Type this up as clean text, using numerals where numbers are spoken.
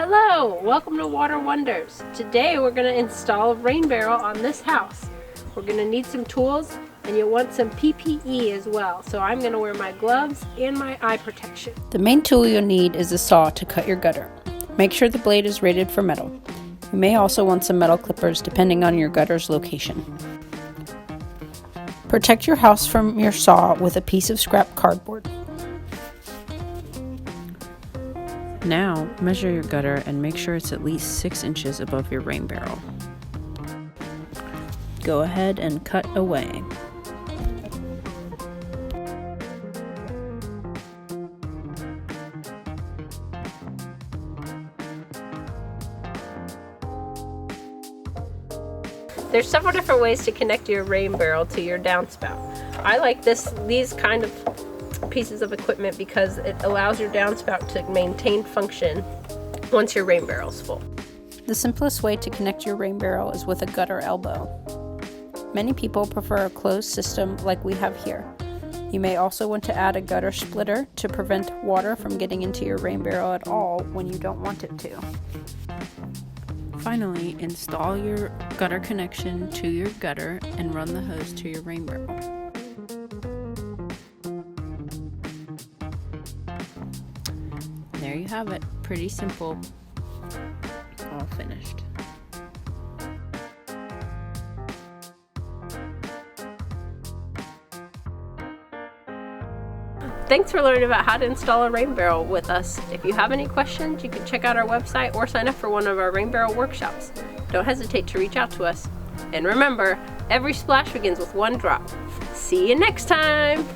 Hello, welcome to Water Wonders. Today we're going to install a rain barrel on this house. We're going to need some tools and you'll want some PPE as well. So I'm going to wear my gloves and my eye protection. The main tool you'll need is a saw to cut your gutter. Make sure the blade is rated for metal. You may also want some metal clippers depending on your gutter's location. Protect your house from your saw with a piece of scrap cardboard. Now, measure your gutter and make sure it's at least 6 inches above your rain barrel. Go ahead and cut away. There's several different ways to connect your rain barrel to your downspout. I like these kind of pieces of equipment because it allows your downspout to maintain function once your rain barrel is full. The simplest way to connect your rain barrel is with a gutter elbow. Many people prefer a closed system like we have here. You may also want to add a gutter splitter to prevent water from getting into your rain barrel at all when you don't want it to. Finally, install your gutter connection to your gutter and run the hose to your rain barrel. There you have it. Pretty simple. All finished. Thanks for learning about how to install a rain barrel with us. If you have any questions, you can check out our website or sign up for one of our rain barrel workshops. Don't hesitate to reach out to us. And remember, every splash begins with one drop. See you next time!